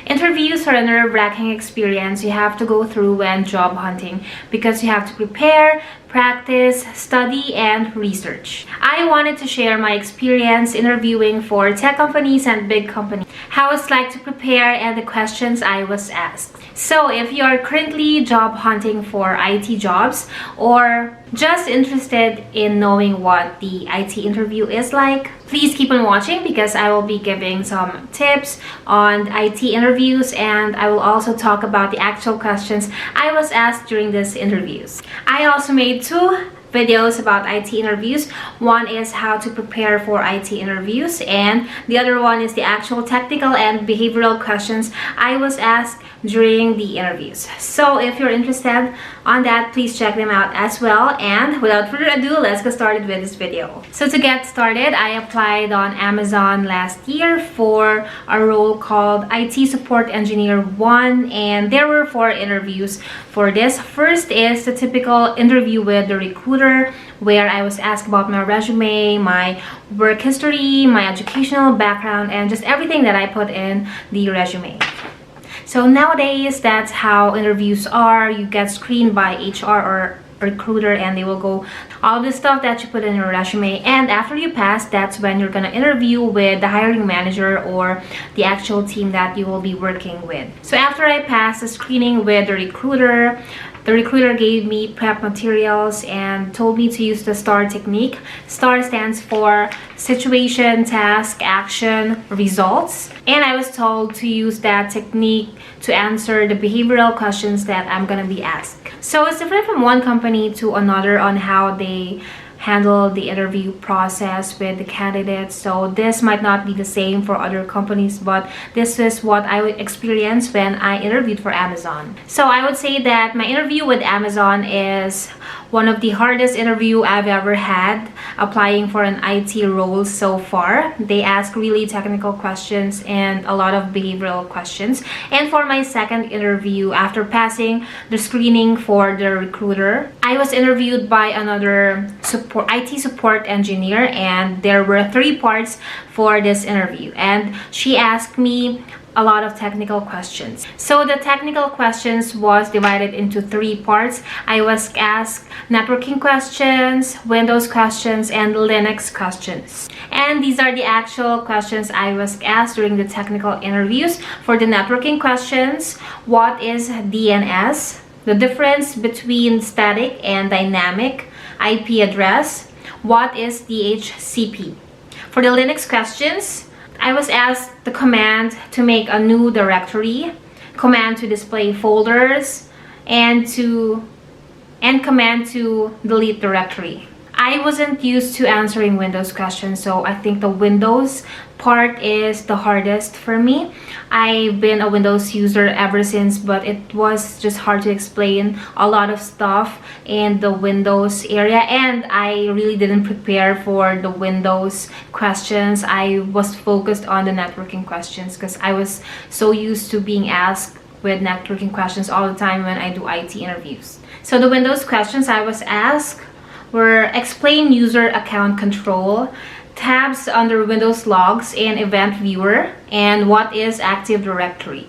Interviews are a nerve-wracking experience you have to go through when job hunting because you have to prepare, practice, study, and research. I wanted to share my experience interviewing for tech companies and big companies, how it's like to prepare, and the questions I was asked. So if you are currently job hunting for IT jobs or just interested in knowing what the IT interview is like, please keep on watching because I will be giving some tips on IT interviews, and I will also talk about the actual questions I was asked during these interviews. I also made two videos about IT interviews. One is how to prepare for IT interviews, and the other one is the actual technical and behavioral questions I was asked during the interviews. So if you're interested on that, please check them out as well. And without further ado, let's get started with this video. So to get started, I applied on Amazon last year for a role called IT Support Engineer 1, and there were 4 interviews for this. First is the typical interview with the recruiter, where I was asked about my resume, my work history, my educational background, and just everything that I put in the resume. So nowadays, that's how interviews are. You get screened by HR or recruiter, and they will go all the stuff that you put in your resume, and after you pass, that's when you're gonna interview with the hiring manager or the actual team that you will be working with. So after I passed the screening with the recruiter gave me prep materials and told me to use the STAR technique. STAR stands for situation, task, action, results. And I was told to use that technique to answer the behavioral questions that I'm gonna be asked. So it's different from one company to another on how they handle the interview process with the candidates. So this might not be the same for other companies, but this is what I would experience when I interviewed for Amazon. So I would say that my interview with Amazon is one of the hardest interview I've ever had applying for an IT role so far. They ask really technical questions and a lot of behavioral questions. And for my second interview, after passing the screening for the recruiter, I was interviewed by another IT support engineer, and there were 3 parts for this interview, and she asked me a lot of technical questions. So the technical questions was divided into 3 parts. I was asked networking questions, Windows questions, and Linux questions. And these are the actual questions I was asked during the technical interviews. For the networking questions, what is DNS? The difference between static and dynamic IP address. What is DHCP? For the Linux questions, I was asked the command to make a new directory, command to display folders, and command to delete directory. I wasn't used to answering Windows questions, so I think the Windows part is the hardest for me. I've been a Windows user ever since, but it was just hard to explain a lot of stuff in the Windows area, and I really didn't prepare for the Windows questions. I was focused on the networking questions because I was so used to being asked with networking questions all the time when I do IT interviews. So the Windows questions I was asked were explain user account control, tabs under Windows logs and event viewer, and what is Active Directory.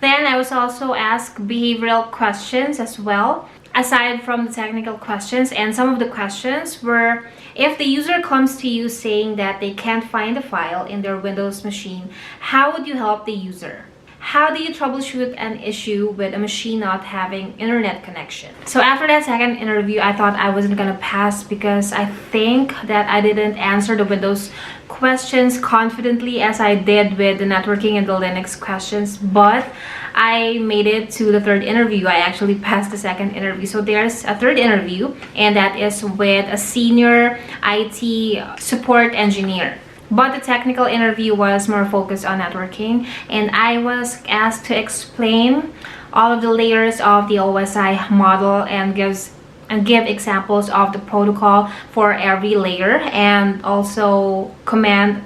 Then I was also asked behavioral questions as well, aside from the technical questions, and some of the questions were, if the user comes to you saying that they can't find a file in their Windows machine, how would you help the user? How do you troubleshoot an issue with a machine not having internet connection? So after that second interview, I thought I wasn't gonna pass because I think that I didn't answer the Windows questions confidently as I did with the networking and the Linux questions, but I made it to the 3rd interview. I actually passed the 2nd interview. So there's a 3rd interview, and that is with a senior IT support engineer. But the technical interview was more focused on networking, and I was asked to explain all of the layers of the OSI model and give examples of the protocol for every layer, and also command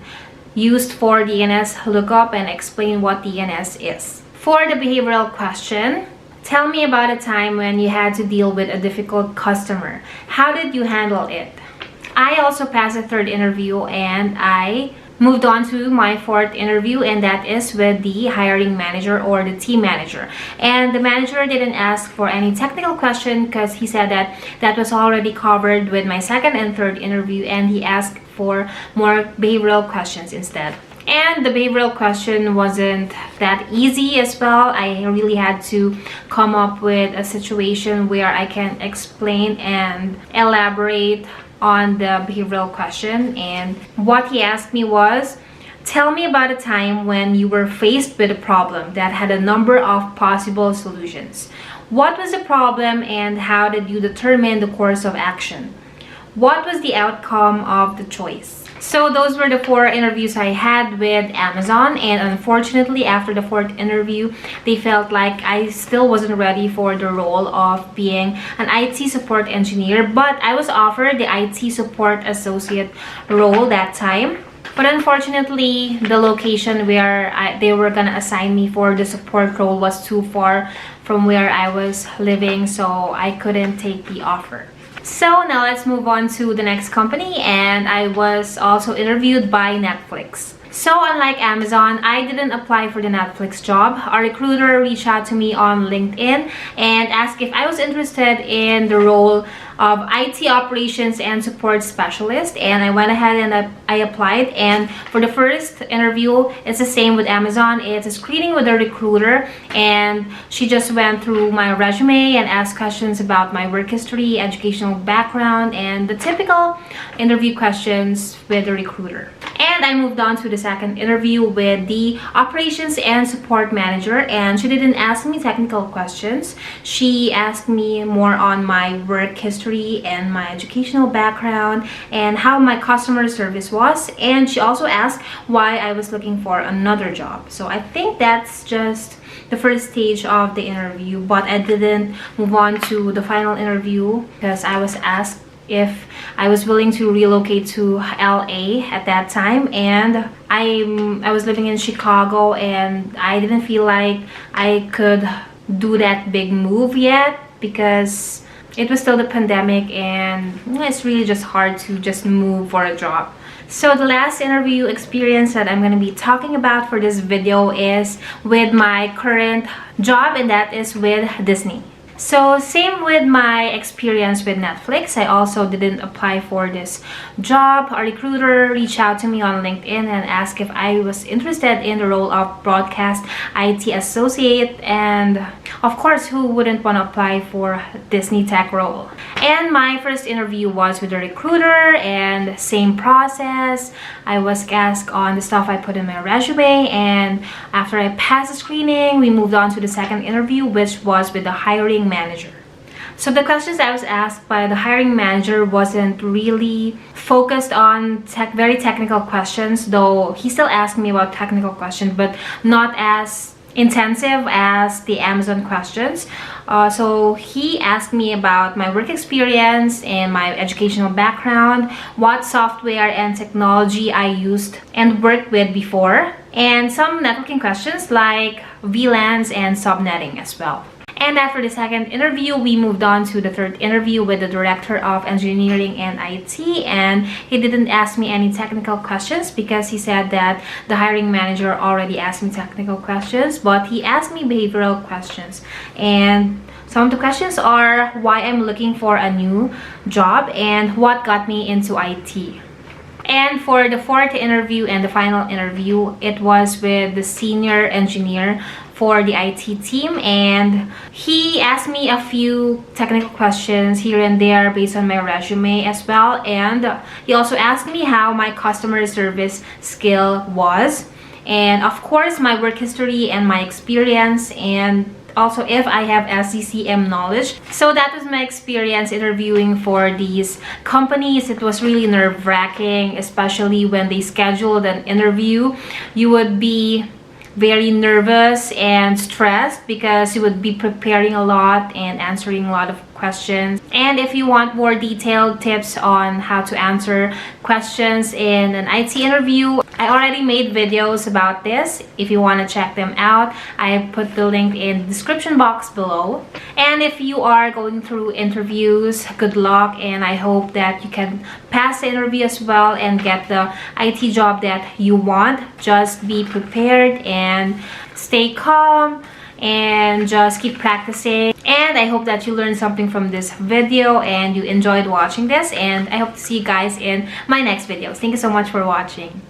used for DNS lookup and explain what DNS is. For the behavioral question, tell me about a time when you had to deal with a difficult customer. How did you handle it? I also passed the third interview and I moved on to my fourth interview, and that is with the hiring manager or the team manager. And the manager didn't ask for any technical question because he said that that was already covered with my second and third interview, and he asked for more behavioral questions instead. And the behavioral question wasn't that easy as well. I really had to come up with a situation where I can explain and elaborate on the behavioral question. And what he asked me was, tell me about a time when you were faced with a problem that had a number of possible solutions. What was the problem and how did you determine the course of action? What was the outcome of the choice? So those were the 4 interviews I had with Amazon, and unfortunately after the 4th interview, they felt like I still wasn't ready for the role of being an IT support engineer, but I was offered the IT support associate role that time. But unfortunately, the location where they were gonna assign me for the support role was too far from where I was living, so I couldn't take the offer. So now let's move on to the next company, and I was also interviewed by Netflix. So unlike Amazon, I didn't apply for the Netflix job. A recruiter reached out to me on LinkedIn and asked if I was interested in the role of IT operations and support specialist, and I went ahead and I applied. And for the first interview, it's the same with Amazon. It's a screening with a recruiter, and she just went through my resume and asked questions about my work history, educational background, and the typical interview questions with the recruiter. And I moved on to the second interview with the operations and support manager, and she didn't ask me technical questions. She asked me more on my work history and my educational background and how my customer service was, and she also asked why I was looking for another job. So I think that's just the first stage of the interview, but I didn't move on to the final interview because I was asked if I was willing to relocate to LA at that time, and I was living in Chicago and I didn't feel like I could do that big move yet because it was still the pandemic, and it's really just hard to just move for a job. So the last interview experience that I'm going to be talking about for this video is with my current job, and that is with Disney. So same with my experience with Netflix, I also didn't apply for this job. A recruiter reached out to me on LinkedIn and asked if I was interested in the role of broadcast IT associate, and of course, who wouldn't want to apply for Disney tech role? And my first interview was with a recruiter, and same process. I was asked on the stuff I put in my resume, and after I passed the screening, we moved on to the second interview, which was with the hiring manager. So the questions I was asked by the hiring manager wasn't really focused on very technical questions, though he still asked me about technical questions, but not as intensive as the Amazon questions. So he asked me about my work experience and my educational background, what software and technology I used and worked with before, and some networking questions like VLANs and subnetting as well. And after the second interview, we moved on to the third interview with the director of engineering and IT, and he didn't ask me any technical questions because he said that the hiring manager already asked me technical questions, but he asked me behavioral questions. And some of the questions are why I'm looking for a new job and what got me into IT. And for the fourth interview and the final interview, it was with the senior engineer for the IT team, and he asked me a few technical questions here and there based on my resume as well, and he also asked me how my customer service skill was, and of course my work history and my experience, and also if I have SCCM knowledge. So that was my experience interviewing for these companies. It was really nerve-wracking, especially when they scheduled an interview. You would be very nervous and stressed because you would be preparing a lot and answering a lot of questions. And if you want more detailed tips on how to answer questions in an IT interview, I already made videos about this. If you want to check them out, I put the link in the description box below. And if you are going through interviews, good luck, and I hope that you can pass the interview as well and get the IT job that you want. Just be prepared and stay calm and just keep practicing. And I hope that you learned something from this video and you enjoyed watching this, and I hope to see you guys in my next videos. Thank you so much for watching.